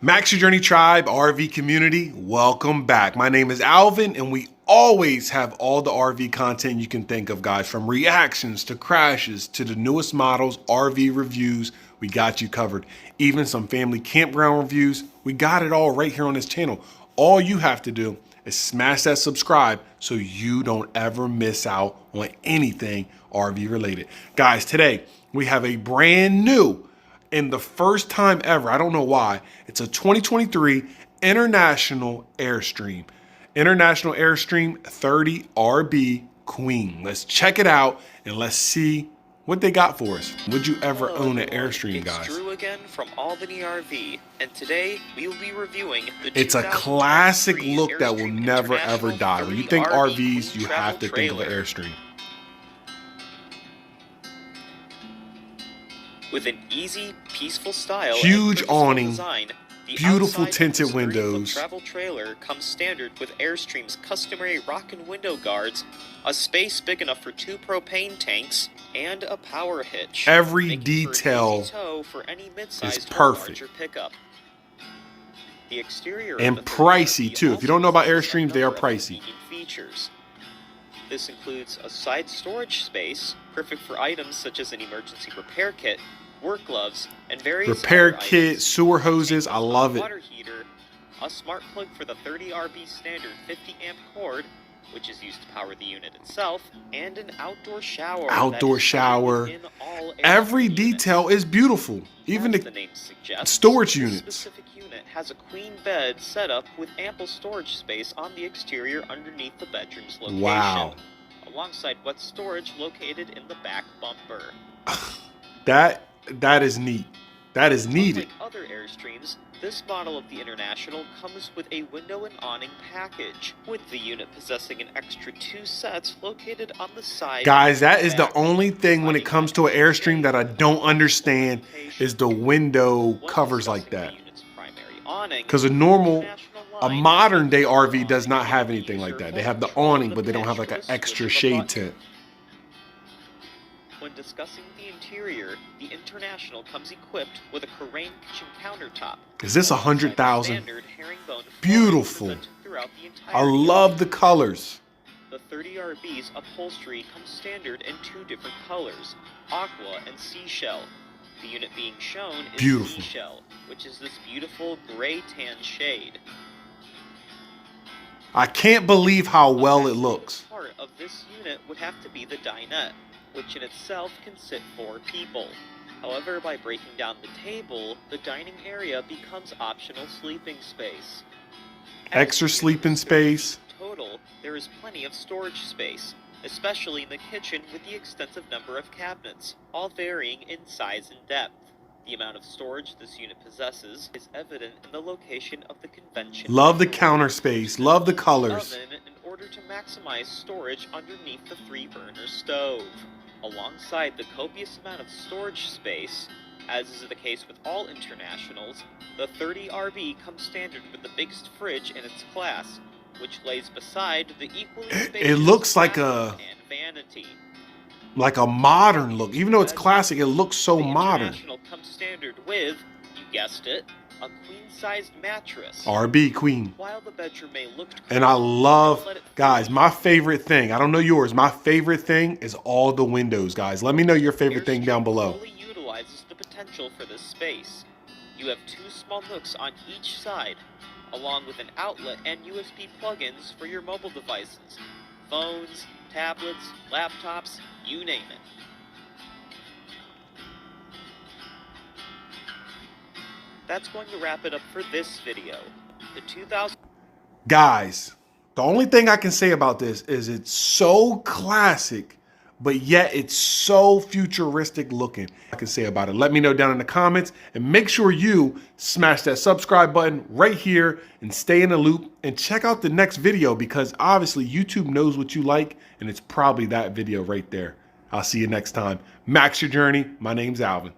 Max Your Journey Tribe, RV community, welcome back. My name is Alvin, and we always have all the RV content you can think of, guys, from reactions to crashes to the newest models, RV reviews. We got you covered. Even some family campground reviews. We got it all right here on this channel. All you have to do is smash that subscribe so you don't ever miss out on anything RV related. Guys, today we have a brand new, and the first time ever, I don't know why, it's a 2023 International Airstream. International Airstream 30 RB Queen. Let's check it out and let's see what they got for us. Would you ever own an Airstream, guys? It's Drew again from Albany RV, and today we will be reviewing the It's a classic look that will never ever die. When you think RVs, you have to think of an Airstream. With an easy, peaceful style, huge awning, design, beautiful tinted windows. The travel trailer comes standard with Airstream's customary rockin' window guards, a space big enough for 2 propane tanks, and a power hitch. Every detail for any mid-sized is perfect. Pickup. The exterior and pricey too. If you don't know about Airstreams, they are pricey. Features. This includes a side storage space, perfect for items such as an emergency repair kit, work gloves, and various repair kit, sewer hoses. I love it. Water heater, a smart plug for the 30 RB standard 50 amp cord, which is used to power the unit itself, and an outdoor shower. Outdoor shower. Every detail is beautiful. Even the name suggests, storage units. This specific unit has a queen bed set up with ample storage space on the exterior underneath the bedroom's location. Wow. Alongside wet storage located in the back bumper. That is neat. That is needed. Unlike other Airstreams, this model of the International comes with a window and awning package, with the unit possessing an extra 2 sets located on the side. Guys, that is the only thing when it comes to an Airstream that I don't understand is the window covers like that. Because a modern day RV does not have anything like that. They have the awning, but they don't have like an extra shade tint. When discussing the interior, the International comes equipped with a Carrane kitchen countertop. Is this 100,000? Beautiful. I love the colors. The 30 RB's upholstery comes standard in 2 different colors, aqua and seashell. The unit being shown is seashell, which is this beautiful gray tan shade. I can't believe how well it looks. Part of this unit would have to be the dinette, which in itself can sit 4 people. However, by breaking down the table, the dining area becomes optional sleeping space. Extra sleeping space. Total, there is plenty of storage space, especially in the kitchen with the extensive number of cabinets, all varying in size and depth. The amount of storage this unit possesses is evident in the location of the convention. Love the counter space, love the colors. Oven in order to maximize storage underneath the 3-burner stove. Alongside the copious amount of storage space, as is the case with all Internationals, the 30 RB comes standard with the biggest fridge in its class, which lays beside the equally spacious it looks like a vanity. Like a modern look. Even though it's classic, it looks so modern. International comes standard with, you guessed it, a queen-sized mattress. RB Queen. While the bedroom may look and I love, guys, my favorite thing, I don't know yours, my favorite thing is all the windows, guys. Let me know your favorite thing down below. Fully utilizes the potential for this space. You have 2 small nooks on each side, along with an outlet and USB plugins for your mobile devices. Phones, tablets, laptops, you name it. That's going to wrap it up for this video. The 2000... Guys, the only thing I can say about this is it's so classic, but yet it's so futuristic looking. I can say about it. Let me know down in the comments, and make sure you smash that subscribe button right here and stay in the loop and check out the next video, because obviously YouTube knows what you like, and it's probably that video right there. I'll see you next time. Max Your Journey. My name's Alvin.